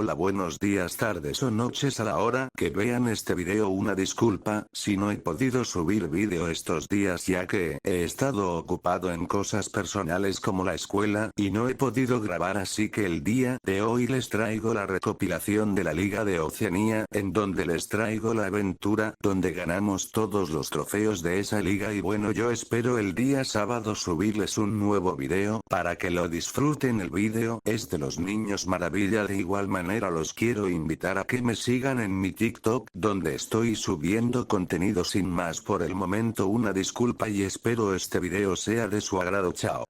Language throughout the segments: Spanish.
Hola, buenos días, tardes o noches a la hora que vean este video. Una disculpa si no he podido subir vídeo estos días, ya que he estado ocupado en cosas personales como la escuela y no he podido grabar, así que el día de hoy les traigo la recopilación de la Liga de Oceanía, en donde les traigo la aventura donde ganamos todos los trofeos de esa liga. Y bueno, yo espero el día sábado subirles un nuevo video para que lo disfruten. El video es de los niños maravilla. De igual manera los quiero invitar a que me sigan en mi TikTok, donde estoy subiendo contenido. Sin más por el momento, una disculpa y espero este video sea de su agrado. Chao.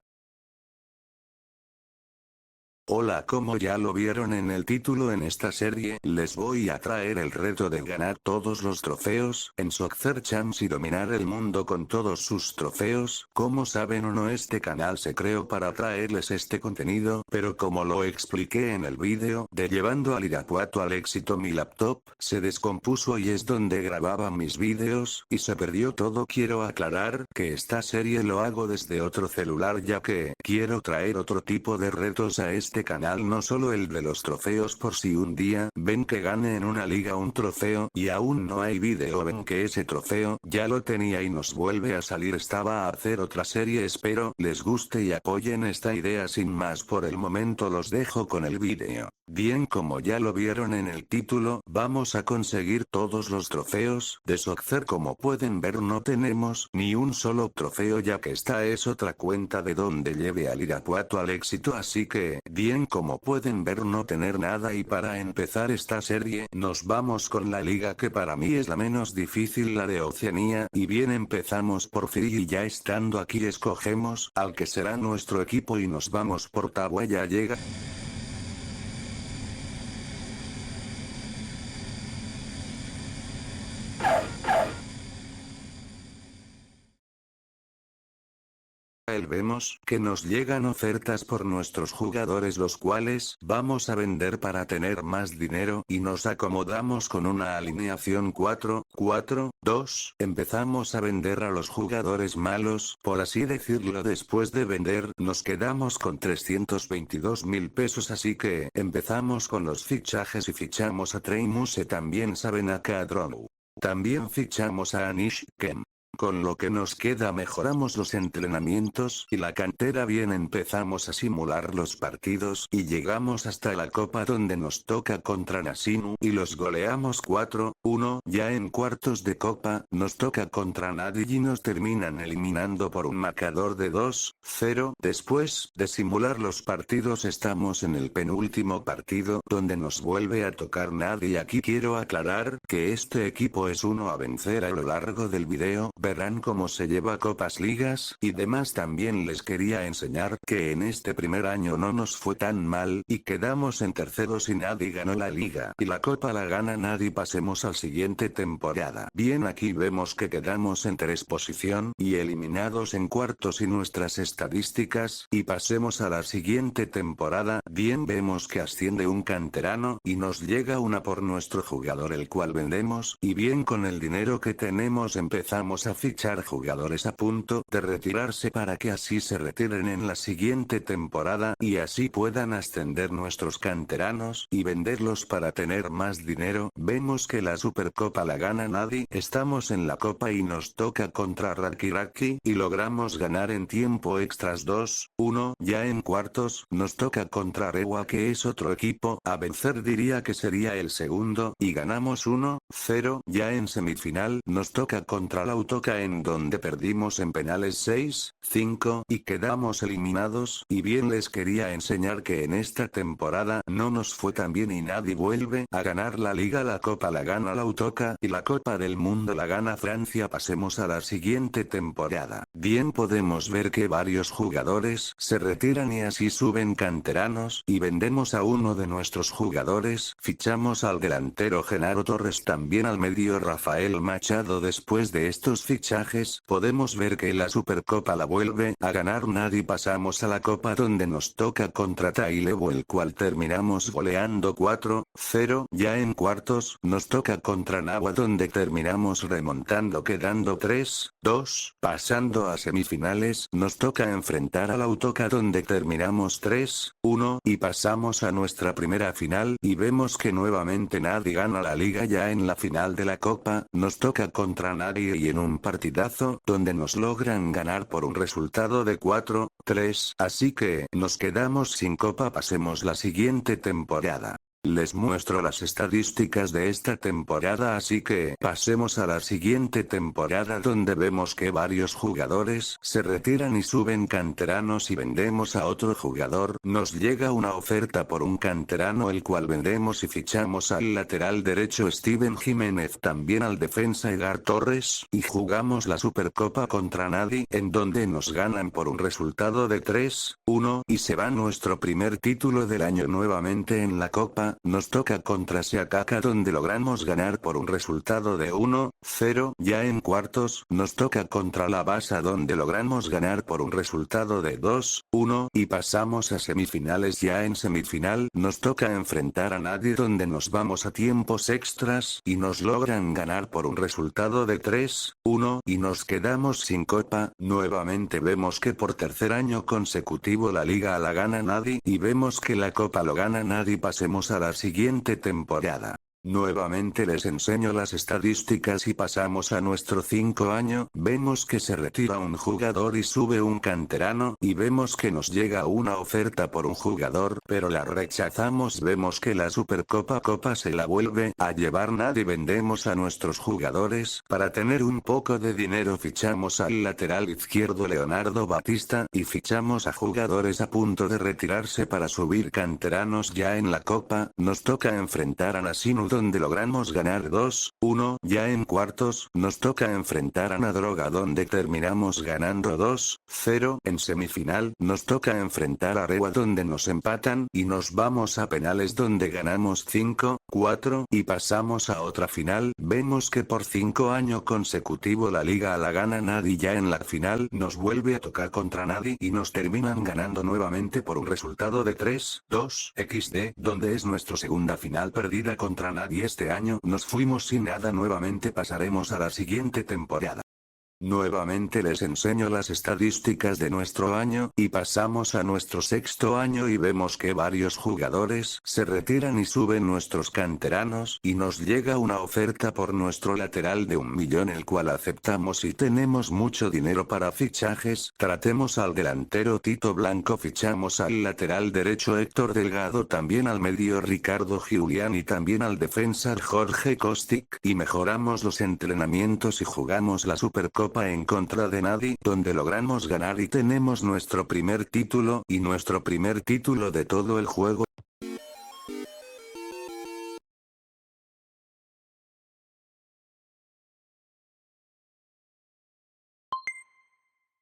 Hola, como ya lo vieron en el título, en esta serie les voy a traer el reto de ganar todos los trofeos en Soccer Champs y dominar el mundo con todos sus trofeos. Como saben o no, este canal se creó para traerles este contenido, pero como lo expliqué en el vídeo de llevando al Irapuato al éxito, mi laptop se descompuso y es donde grababa mis vídeos, y se perdió todo. Quiero aclarar que esta serie lo hago desde otro celular, ya que quiero traer otro tipo de retos a este canal, no solo el de los trofeos. Por si un día ven que gane en una liga un trofeo y aún no hay vídeo, ven que ese trofeo ya lo tenía y nos vuelve a salir, estaba a hacer otra serie. Espero les guste y apoyen esta idea. Sin más por el momento, los dejo con el vídeo. Bien, como ya lo vieron en el título, vamos a conseguir todos los trofeos de Soccer. Como pueden ver, no tenemos ni un solo trofeo, ya que esta es otra cuenta de donde lleve al Irapuato al éxito, así que bien, como pueden ver, no tener nada. Y para empezar esta serie nos vamos con la liga que para mí es la menos difícil, la de Oceanía. Y bien, empezamos por Free y ya estando aquí escogemos al que será nuestro equipo y nos vamos por Tabua. Ya llega. Vemos que nos llegan ofertas por nuestros jugadores, los cuales vamos a vender para tener más dinero, y nos acomodamos con una alineación 4-4-2. Empezamos a vender a los jugadores malos, por así decirlo. Después de vender nos quedamos con 322.000 pesos, así que empezamos con los fichajes y fichamos a Trey Muse. También saben a Kadrow. También fichamos a Anish Kem. Con lo que nos queda mejoramos los entrenamientos y la cantera. Bien, empezamos a simular los partidos y llegamos hasta la copa, donde nos toca contra Nasinu y los goleamos 4-1. Ya en cuartos de copa nos toca contra Nadi y nos terminan eliminando por un marcador de 2-0. Después de simular los partidos estamos en el penúltimo partido, donde nos vuelve a tocar Nadi. Y aquí quiero aclarar que este equipo es uno a vencer. A lo largo del video verán cómo se lleva copas, ligas y demás. También les quería enseñar que en este primer año no nos fue tan mal y quedamos en terceros y Nadi ganó la liga y la copa la gana Nadi. Pasemos al siguiente temporada. Bien, aquí vemos que quedamos en posición y eliminados en cuartos y nuestras estadísticas. Y pasemos a la siguiente temporada. Bien, vemos que asciende un canterano y nos llega una por nuestro jugador, el cual vendemos. Y bien, con el dinero que tenemos empezamos a fichar jugadores a punto de retirarse para que así se retiren en la siguiente temporada y así puedan ascender nuestros canteranos y venderlos para tener más dinero. Vemos que la Supercopa la gana Nadi. Estamos en la copa y nos toca contra Rakiraki y logramos ganar en tiempo extras 2-1. Ya en cuartos nos toca contra Rewa, que es otro equipo a vencer, diría que sería el segundo, y ganamos 1-0. Ya en semifinal nos toca contra la Autoca, en donde perdimos en penales 6-5 y quedamos eliminados. Y bien, les quería enseñar que en esta temporada no nos fue tan bien y Nadi vuelve a ganar la liga. La copa la gana la Autoca y la Copa del Mundo la gana Francia. Pasemos a la siguiente temporada. Bien, podemos ver que varios jugadores se retiran y así suben canteranos y vendemos a uno de nuestros jugadores. Fichamos al delantero Genaro Torres, también al medio Rafael Machado. Después de estos fichajes, podemos ver que la Supercopa la vuelve a ganar Nadie. Pasamos a la copa donde nos toca contra Tailevo, el cual terminamos goleando 4-0. Ya en cuartos, nos toca contra Nagua donde terminamos remontando quedando 3-2. Pasando a semifinales, nos toca enfrentar al Autoca donde terminamos 3-1. Y pasamos a nuestra primera final y vemos que nuevamente Nadie gana la liga. Ya en la final de la copa, nos toca contra Nadie y en un partidazo, donde nos logran ganar por un resultado de 4-3, así que, nos quedamos sin copa. Pasemos la siguiente temporada. Les muestro las estadísticas de esta temporada, así que pasemos a la siguiente temporada donde vemos que varios jugadores se retiran y suben canteranos y vendemos a otro jugador. Nos llega una oferta por un canterano el cual vendemos y fichamos al lateral derecho Steven Jiménez, también al defensa Edgar Torres, y jugamos la Supercopa contra Nadie, en donde nos ganan por un resultado de 3-1 y se va nuestro primer título del año. Nuevamente en la copa, nos toca contra Siakaka donde logramos ganar por un resultado de 1-0. Ya en cuartos, nos toca contra la Basa donde logramos ganar por un resultado de 2-1 y pasamos a semifinales. Ya en semifinal, nos toca enfrentar a Nadie donde nos vamos a tiempos extras y nos logran ganar por un resultado de 3-1 y nos quedamos sin copa. Nuevamente vemos que por tercer año consecutivo la liga la gana Nadie y vemos que la copa lo gana Nadie. Pasemos a la siguiente temporada. Nuevamente les enseño las estadísticas y pasamos a nuestro 5 año, vemos que se retira un jugador y sube un canterano, y vemos que nos llega una oferta por un jugador, pero la rechazamos. Vemos que la Supercopa se la vuelve a llevar Nadie. Vendemos a nuestros jugadores, para tener un poco de dinero fichamos al lateral izquierdo Leonardo Batista, y fichamos a jugadores a punto de retirarse para subir canteranos. Ya en la copa, nos toca enfrentar a Nasinu donde logramos ganar 2-1. Ya en cuartos, nos toca enfrentar a Nadroga donde terminamos ganando 2-0. En semifinal, nos toca enfrentar a Rewa donde nos empatan, y nos vamos a penales donde ganamos 5-4, y pasamos a otra final. Vemos que por 5 años consecutivos la liga la gana Nadie. Ya en la final, nos vuelve a tocar contra Nadie y nos terminan ganando nuevamente por un resultado de 3-2 XD, donde es nuestra segunda final perdida contra Nadie. Este año nos fuimos sin nada. Nuevamente pasaremos a la siguiente temporada. Nuevamente les enseño las estadísticas de nuestro año, y pasamos a nuestro sexto año y vemos que varios jugadores se retiran y suben nuestros canteranos, y nos llega una oferta por nuestro lateral de 1 millón el cual aceptamos y tenemos mucho dinero para fichajes. Tratemos al delantero Tito Blanco, fichamos al lateral derecho Héctor Delgado, también al medio Ricardo Giuliani y también al defensa Jorge Kostic, y mejoramos los entrenamientos y jugamos la Supercopa en contra de Nadie, donde logramos ganar y tenemos nuestro primer título, y nuestro primer título de todo el juego.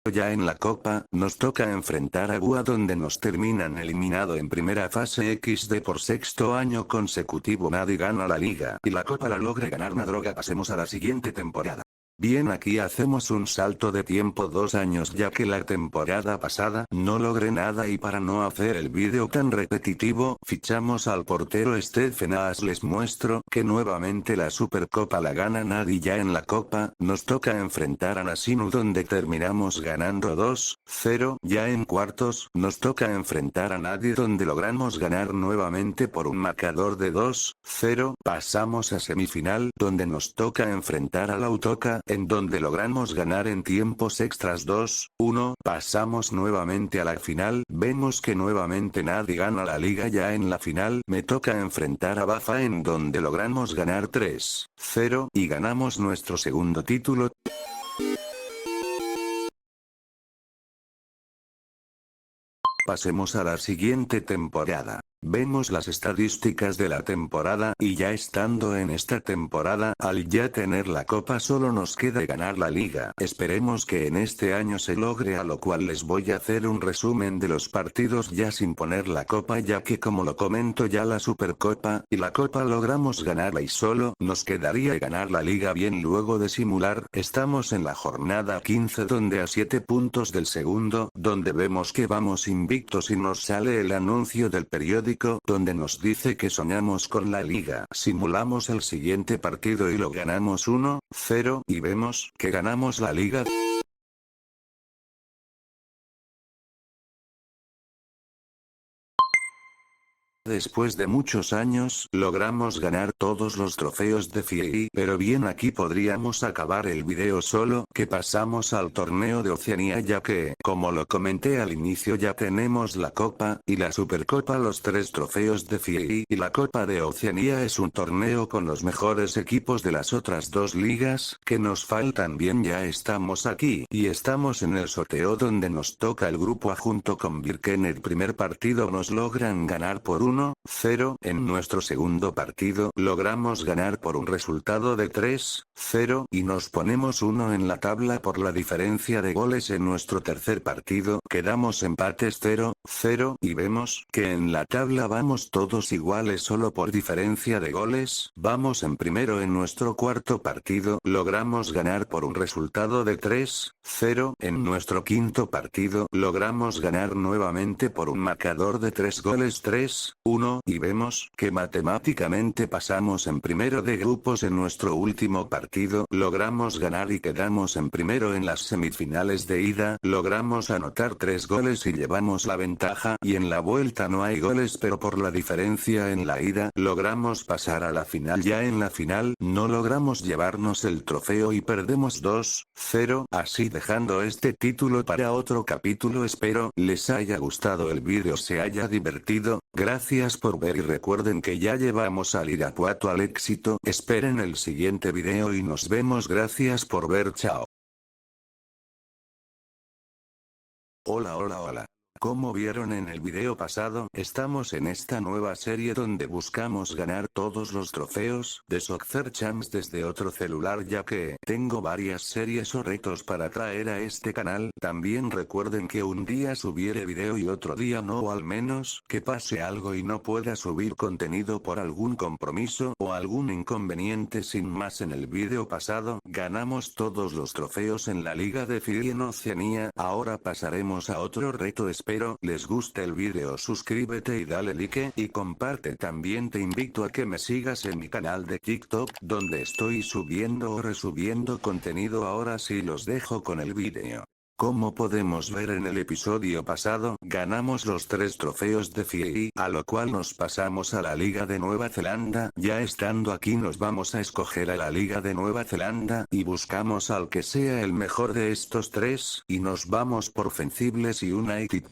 Ya en la copa, nos toca enfrentar a Gua donde nos terminan eliminado en primera fase XD. Por sexto año consecutivo Nadie gana la liga, y la copa la logra ganar Nadroga. Pasemos a la siguiente temporada. Bien, aquí hacemos un salto de tiempo 2 años, ya que la temporada pasada no logré nada, y para no hacer el vídeo tan repetitivo, fichamos al portero Stephen Aas. Les muestro que nuevamente la Supercopa la gana Nadie. Ya en la copa, nos toca enfrentar a Nasinu donde terminamos ganando 2-0. Ya en cuartos, nos toca enfrentar a Nadie donde logramos ganar nuevamente por un marcador de 2-0. Pasamos a semifinal donde nos toca enfrentar al Autoca, en donde logramos ganar en tiempos extras 2-1. Pasamos nuevamente a la final, vemos que nuevamente Nadie gana la liga. Ya en la final, me toca enfrentar a Bafa en donde logramos ganar 3-0, y ganamos nuestro segundo título. Pasemos a la siguiente temporada. Vemos las estadísticas de la temporada y ya estando en esta temporada, al ya tener la copa solo nos queda ganar la liga. Esperemos que en este año se logre, a lo cual les voy a hacer un resumen de los partidos ya sin poner la copa, ya que como lo comento ya la Supercopa y la copa logramos ganarla y solo nos quedaría ganar la liga. Bien, luego de simular, estamos en la jornada 15 donde a 7 puntos del segundo, donde vemos que vamos invictos y nos sale el anuncio del periódico donde nos dice que soñamos con la liga. Simulamos el siguiente partido y lo ganamos 1-0 y vemos que ganamos la liga. Después de muchos años, logramos ganar todos los trofeos de FIEI, pero bien, aquí podríamos acabar el video, solo que pasamos al torneo de Oceanía, ya que, como lo comenté al inicio, ya tenemos la Copa y la Supercopa, los 3 trofeos de FIEI, y la Copa de Oceanía es un torneo con los mejores equipos de las otras 2 ligas, que nos faltan. Bien, ya estamos aquí, y estamos en el sorteo donde nos toca el grupo A junto con Birken. El primer partido nos logran ganar por 1-0, en nuestro segundo partido logramos ganar por un resultado de 3-0 y nos ponemos 1 en la tabla por la diferencia de goles. En nuestro tercer partido quedamos empates 0-0 y vemos que en la tabla vamos todos iguales solo por diferencia de goles. Vamos en primero. En nuestro cuarto partido logramos ganar por un resultado de 3-0. En nuestro quinto partido logramos ganar nuevamente por un marcador de 3 goles 3-1 y vemos que matemáticamente pasamos en primero de grupos. En nuestro último partido logramos ganar y quedamos en primero. En las semifinales de ida logramos anotar 3 goles y llevamos la ventaja, y en la vuelta no hay goles, pero por la diferencia en la ida logramos pasar a la final. Ya en la final no logramos llevarnos el trofeo y perdemos 2-0, así dejando este título para otro capítulo. Espero les haya gustado el vídeo, se haya divertido. Gracias por ver y recuerden que ya llevamos al Irapuato al éxito. Esperen el siguiente video y nos vemos. Gracias por ver, chao. Hola. Como vieron en el video pasado, estamos en esta nueva serie donde buscamos ganar todos los trofeos de Soccer Champs desde otro celular, ya que tengo varias series o retos para traer a este canal. También recuerden que un día subiré video y otro día no, o al menos que pase algo y no pueda subir contenido por algún compromiso o algún inconveniente. Sin más, en el video pasado ganamos todos los trofeos en la Liga de FIEI en Oceanía. Ahora pasaremos a otro reto. Espero les guste el vídeo, suscríbete y dale like y comparte. También te invito a que me sigas en mi canal de TikTok, donde estoy subiendo o resubiendo contenido. Ahora sí los dejo con el vídeo. Como podemos ver en el episodio pasado, ganamos los 3 trofeos de FIEI, a lo cual nos pasamos a la Liga de Nueva Zelanda. Ya estando aquí nos vamos a escoger a la Liga de Nueva Zelanda, y buscamos al que sea el mejor de estos 3, y nos vamos por Fencibles y United.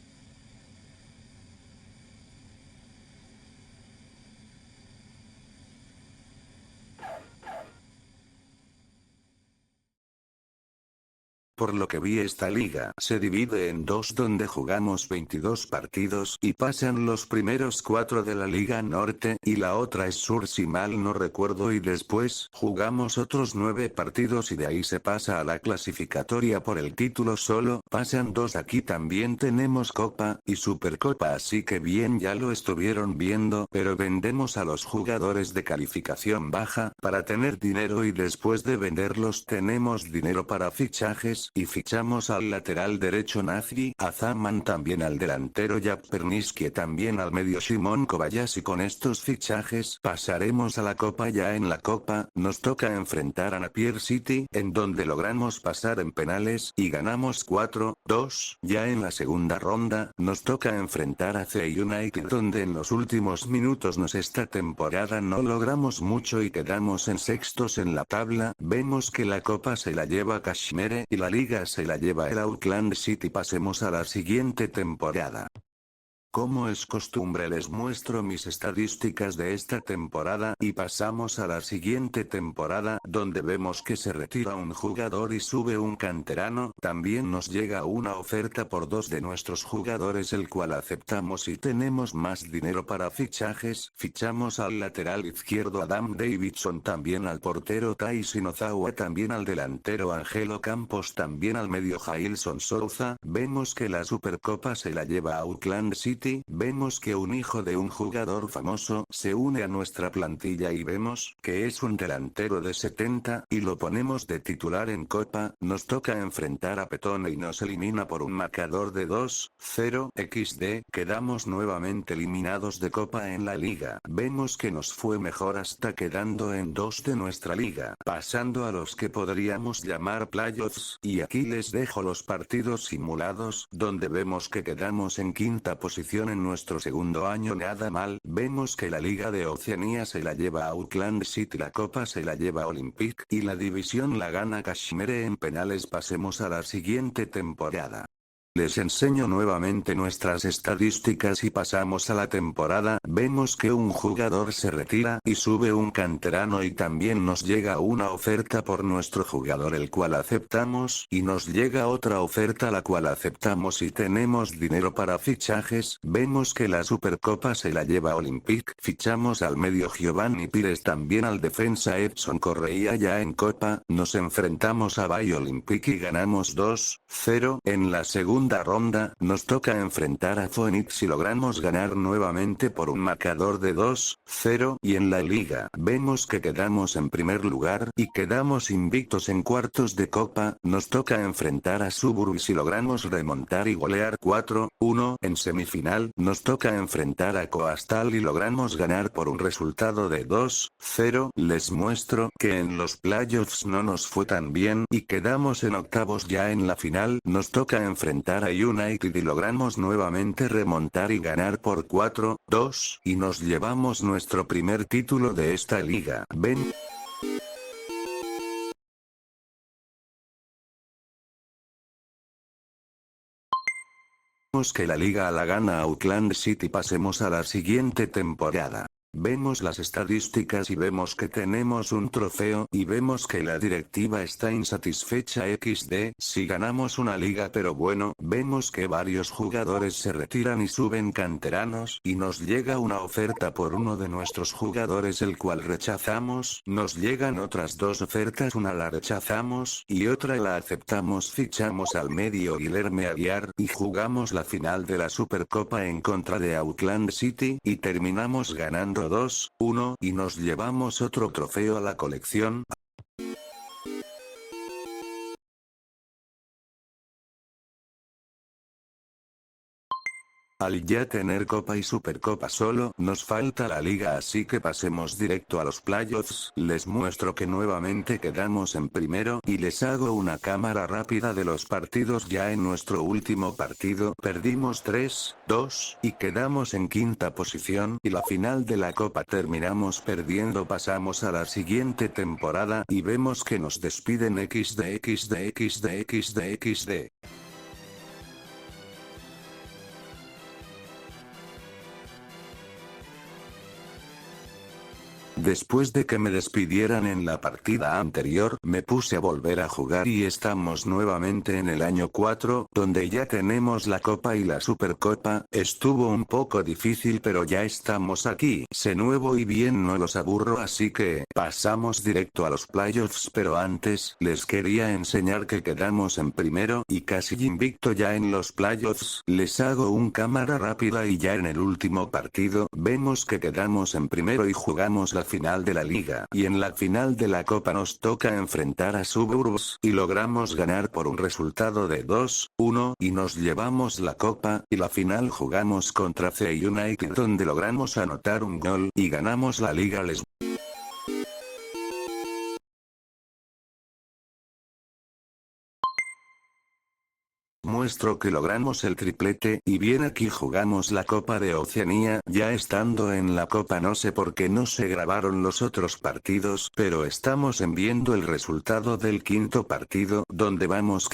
Por lo que vi, esta liga se divide en 2, donde jugamos 22 partidos y pasan los primeros 4 de la Liga Norte, y la otra es Sur si mal no recuerdo, y después jugamos otros 9 partidos y de ahí se pasa a la clasificatoria por el título. Solo pasan 2. Aquí también tenemos Copa y Supercopa, así que bien, ya lo estuvieron viendo, pero vendemos a los jugadores de calificación baja para tener dinero, y después de venderlos tenemos dinero para fichajes, y fichamos al lateral derecho Nazri, a Zaman, también al delantero Jack Pernisky, también al medio Shimon Kobayashi. Con estos fichajes pasaremos a la Copa. Ya en la Copa nos toca enfrentar a Napier City, en donde logramos pasar en penales y ganamos 4-2. Ya en la segunda ronda nos toca enfrentar a C United, donde en los últimos minutos esta temporada no logramos mucho y quedamos en sextos en la tabla. Vemos que la Copa se la lleva Kashmere y la Liga se la lleva el Auckland City. Pasemos a la siguiente temporada. Como es costumbre les muestro mis estadísticas de esta temporada y pasamos a la siguiente temporada donde vemos que se retira un jugador y sube un canterano. También nos llega una oferta por dos de nuestros jugadores el cual aceptamos y tenemos más dinero para fichajes. Fichamos al lateral izquierdo Adam Davidson, también al portero Tyson Ozawa, también al delantero Angelo Campos, también al medio Jailson Souza. Vemos que la Supercopa se la lleva a Auckland City. Vemos que un hijo de un jugador famoso se une a nuestra plantilla y vemos que es un delantero de 70 y lo ponemos de titular en Copa. Nos toca enfrentar a Petone y nos elimina por un marcador de 2-0 XD. Quedamos nuevamente eliminados de Copa en la liga. Vemos que nos fue mejor hasta quedando en 2 de nuestra liga, pasando a los que podríamos llamar playoffs, y aquí les dejo los partidos simulados donde vemos que quedamos en quinta posición en nuestro segundo año. Nada mal. Vemos que la Liga de Oceanía se la lleva a Auckland City, la Copa se la lleva a Olympic y la división la gana Kashmere en penales. Pasemos a la siguiente temporada. Les enseño nuevamente nuestras estadísticas y pasamos a la temporada. Vemos que un jugador se retira y sube un canterano y también nos llega una oferta por nuestro jugador el cual aceptamos y nos llega otra oferta la cual aceptamos y tenemos dinero para fichajes. Vemos que la Supercopa se la lleva Olympic. Fichamos al medio Giovanni Pires, también al defensa Edson Correa. Ya en Copa nos enfrentamos a Bay Olympic y ganamos 2-0. En la segunda ronda nos toca enfrentar a Phoenix y logramos ganar nuevamente por un marcador de 2-0 y en la liga vemos que quedamos en primer lugar y quedamos invictos en cuartos de Copa. Nos toca enfrentar a Suburbs y logramos remontar y golear 4-1. En semifinal nos toca enfrentar a Coastal y logramos ganar por un resultado de 2-0. Les muestro que en los playoffs no nos fue tan bien y quedamos en octavos. Ya en la final nos toca enfrentar a United y logramos nuevamente remontar y ganar por 4-2 y nos llevamos nuestro primer título de esta liga. Vemos que la liga la gana Auckland City. Pasemos a la siguiente temporada. Vemos las estadísticas y vemos que tenemos un trofeo y vemos que la directiva está insatisfecha XD si ganamos una liga, pero bueno, vemos que varios jugadores se retiran y suben canteranos y nos llega una oferta por uno de nuestros jugadores el cual rechazamos. Nos llegan otras dos ofertas, una la rechazamos y otra la aceptamos. Fichamos al medio Guilherme Aguiar y jugamos la final de la Supercopa en contra de Auckland City y terminamos ganando 2-1 y nos llevamos otro trofeo a la colección. Al ya tener Copa y Supercopa solo nos falta la liga, así que pasemos directo a los playoffs. Les muestro que nuevamente quedamos en primero y les hago una cámara rápida de los partidos. Ya en nuestro último partido perdimos 3-2 y quedamos en quinta posición y la final de la Copa terminamos perdiendo. Pasamos a la siguiente temporada y vemos que nos despiden XD. Después de que me despidieran en la partida anterior, me puse a volver a jugar y estamos nuevamente en el año 4, donde ya tenemos la Copa y la Supercopa. Estuvo un poco difícil, pero ya estamos aquí. Sé nuevo y bien no los aburro, así que pasamos directo a los playoffs, pero antes les quería enseñar que quedamos en primero y casi invicto ya en los playoffs. Les hago un cámara rápida y ya en el último partido vemos que quedamos en primero y jugamos la final de la liga y en la final de la Copa nos toca enfrentar a Suburbs y logramos ganar por un resultado de 2-1 y nos llevamos la Copa y la final jugamos contra C United donde logramos anotar un gol y ganamos la liga. Les muestro que logramos el triplete, y bien aquí jugamos la Copa de Oceanía. Ya estando en la Copa no sé por qué no se grabaron los otros partidos, pero estamos viendo el resultado del quinto partido, donde vamos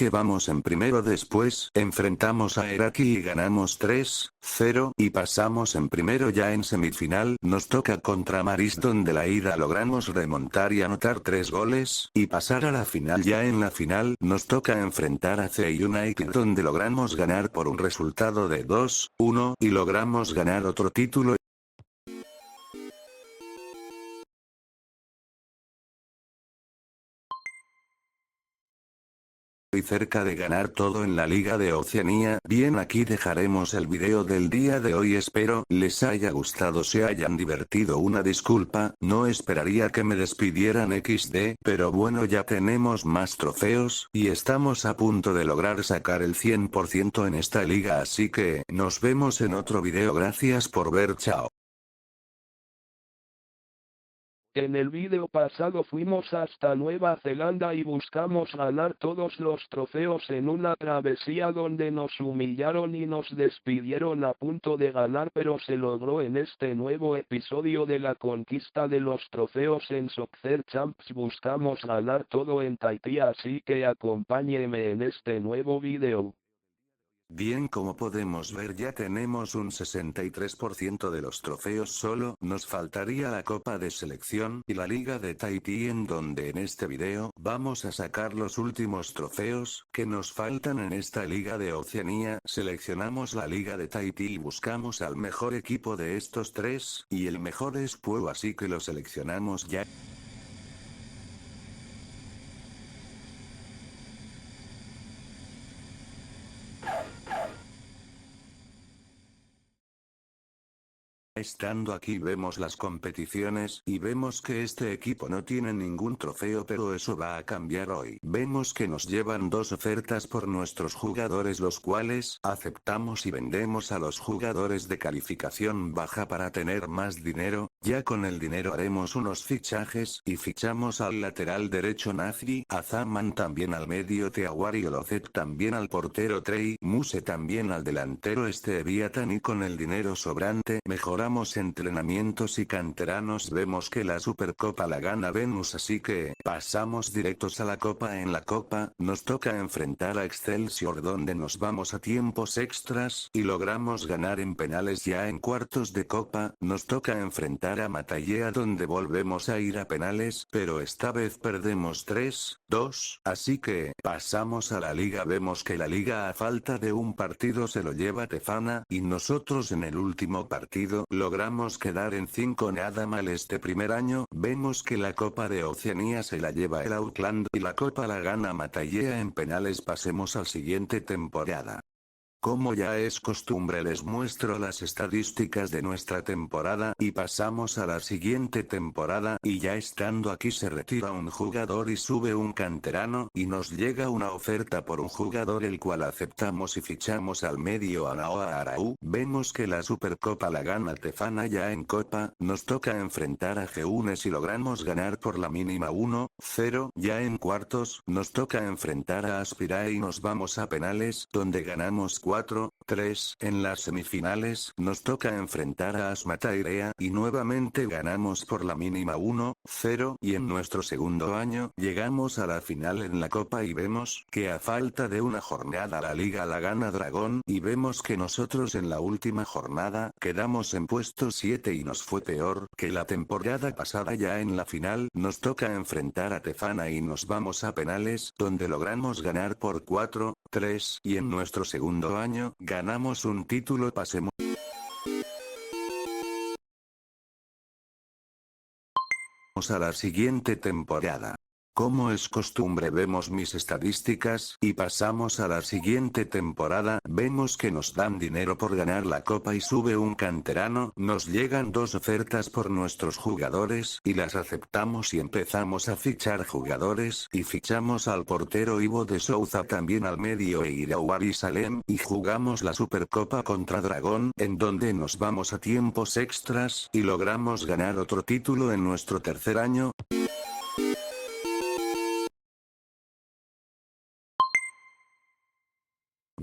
en primero, después enfrentamos a Heraki y ganamos 3-0, y pasamos en primero. Ya en semifinal nos toca contra Maris, donde la ida logramos remontar y anotar 3 goles, y pasar a la final. Ya en la final nos toca enfrentar a C United, donde logramos ganar por un resultado de 2-1, y logramos ganar otro título. Y cerca de ganar todo en la Liga de Oceanía. Bien, aquí dejaremos el video del día de hoy. Espero les haya gustado, se hayan divertido. Una disculpa, no esperaría que me despidieran XD, pero bueno, ya tenemos más trofeos, y estamos a punto de lograr sacar el 100% en esta liga, así que nos vemos en otro video. Gracias por ver, chao. En el vídeo pasado fuimos hasta Nueva Zelanda y buscamos ganar todos los trofeos en una travesía donde nos humillaron y nos despidieron a punto de ganar, pero se logró en este nuevo episodio de la conquista de los trofeos en Soccer Champs. Buscamos ganar todo en Tahití, así que acompáñeme en este nuevo vídeo. Bien, como podemos ver ya tenemos un 63% de los trofeos. Solo nos faltaría la Copa de Selección y la Liga de Tahití, en donde en este video vamos a sacar los últimos trofeos que nos faltan en esta Liga de Oceanía. Seleccionamos la Liga de Tahití y buscamos al mejor equipo de estos tres, y el mejor es Pueblo, así que lo seleccionamos ya. Estando aquí vemos las competiciones, y vemos que este equipo no tiene ningún trofeo, pero eso va a cambiar hoy. Vemos que nos llevan 2 ofertas por nuestros jugadores, los cuales aceptamos y vendemos a los jugadores de calificación baja para tener más dinero. Ya con el dinero haremos unos fichajes, y fichamos al lateral derecho Nazri, a Zaman, también al medio Teawari Olocet, también al portero Trey Muse, también al delantero Eviatan, y con el dinero sobrante mejoramos entrenamientos y canteranos. Vemos que la Supercopa la gana Venus, así que pasamos directos a la Copa. En la Copa nos toca enfrentar a Excelsior, donde nos vamos a tiempos extras y logramos ganar en penales. Ya en cuartos de Copa nos toca enfrentar a Matallea, donde volvemos a ir a penales, pero esta vez perdemos 3-2, así que pasamos a la liga. Vemos que la liga, a falta de un partido, se lo lleva Tefana, y nosotros en el último partido logramos quedar en 5. Nada mal este primer año. Vemos que la Copa de Oceanía se la lleva el Auckland, y la Copa la gana Matallea en penales. Pasemos al siguiente temporada. Como ya es costumbre, les muestro las estadísticas de nuestra temporada, y pasamos a la siguiente temporada. Y ya estando aquí se retira un jugador y sube un canterano, y nos llega una oferta por un jugador, el cual aceptamos y fichamos al medio a Naoa Arau. Vemos que la Supercopa la gana Tefana. Ya en Copa nos toca enfrentar a Geunes y logramos ganar por la mínima 1-0. Ya en cuartos nos toca enfrentar a Aspirae y nos vamos a penales, donde ganamos 4-3. En las semifinales nos toca enfrentar a Asmatairea y nuevamente ganamos por la mínima 1-0, y en nuestro segundo año llegamos a la final en la Copa y vemos que a falta de una jornada la liga la gana Dragón, y vemos que nosotros en la última jornada quedamos en puesto 7 y nos fue peor que la temporada pasada. Ya en la final nos toca enfrentar a Tefana y nos vamos a penales, donde logramos ganar por 4-3, y en nuestro segundo año ganamos un título. Pasemos a la siguiente temporada. Como es costumbre, vemos mis estadísticas, y pasamos a la siguiente temporada. Vemos que nos dan dinero por ganar la Copa y sube un canterano. Nos llegan 2 ofertas por nuestros jugadores, y las aceptamos y empezamos a fichar jugadores, y fichamos al portero Ivo de Souza, también al medio Eirawari Salem, y jugamos la Supercopa contra Dragón, en donde nos vamos a tiempos extras, y logramos ganar otro título en nuestro tercer año.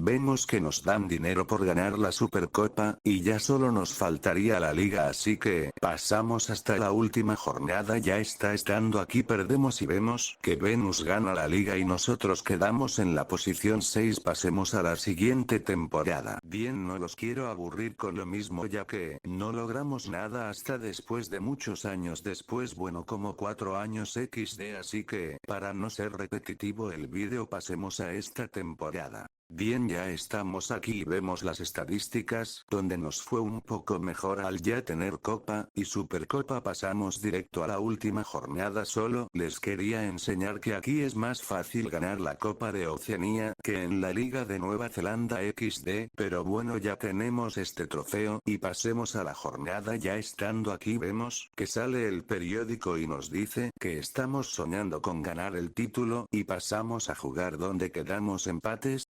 vemos que nos dan dinero por ganar la Supercopa, y ya solo nos faltaría la liga, así que pasamos hasta la última jornada. Ya está estando aquí, perdemos y vemos que Venus gana la liga y nosotros quedamos en la posición 6. Pasemos a la siguiente temporada. Bien, no los quiero aburrir con lo mismo, ya que no logramos nada hasta después de muchos años después, bueno, como 4 años XD, así que para no ser repetitivo el vídeo, pasemos a esta temporada. Bien, ya estamos aquí y vemos las estadísticas, donde nos fue un poco mejor al ya tener Copa y Supercopa. Pasamos directo a la última jornada. Solo les quería enseñar que aquí es más fácil ganar la Copa de Oceanía que en la Liga de Nueva Zelanda XD, pero bueno, ya tenemos este trofeo y pasemos a la jornada. Ya estando aquí vemos que sale el periódico y nos dice que estamos soñando con ganar el título, y pasamos a jugar donde quedamos empates.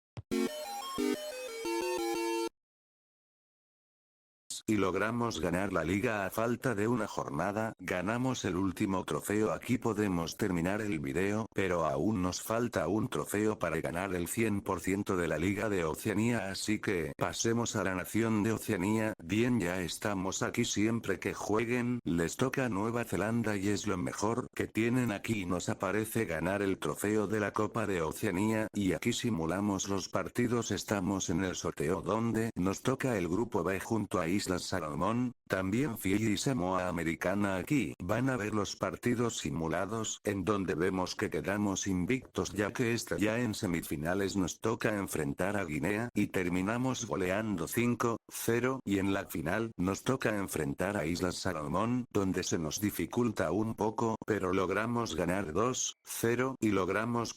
Y logramos ganar la liga a falta de una jornada. Ganamos el último trofeo. Aquí podemos terminar el video, pero aún nos falta un trofeo para ganar el 100% de la Liga de Oceanía, así que pasemos a la nación de Oceanía. Bien, ya estamos aquí. Siempre que jueguen les toca Nueva Zelanda y es lo mejor que tienen aquí. Nos aparece ganar el trofeo de la Copa de Oceanía, y aquí simulamos los partidos. Estamos en el sorteo donde nos toca el grupo B junto a Islas Salomón, también Fiji y Samoa Americana. Aquí van a ver los partidos simulados, en donde vemos que quedamos invictos, ya que ya en semifinales nos toca enfrentar a Guinea y terminamos goleando 5-0, y en la final nos toca enfrentar a Islas Salomón, donde se nos dificulta un poco, pero logramos ganar 2-0 y logramos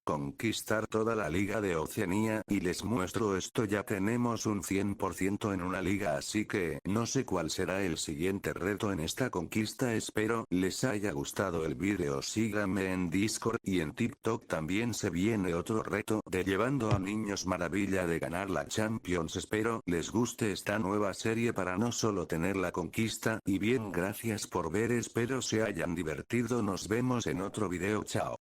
conquistar toda la Liga de Oceanía, y les muestro esto. Ya tenemos un 100% en una liga, así que no sé cuál será el siguiente reto en esta conquista. Espero les haya gustado el vídeo. Síganme en Discord y en TikTok. También se viene otro reto de llevando a niños maravilla de ganar la Champions. Espero les guste esta nueva serie para no solo tener la conquista. Y bien, gracias por ver, espero se hayan divertido. Nos vemos en otro video. Chao.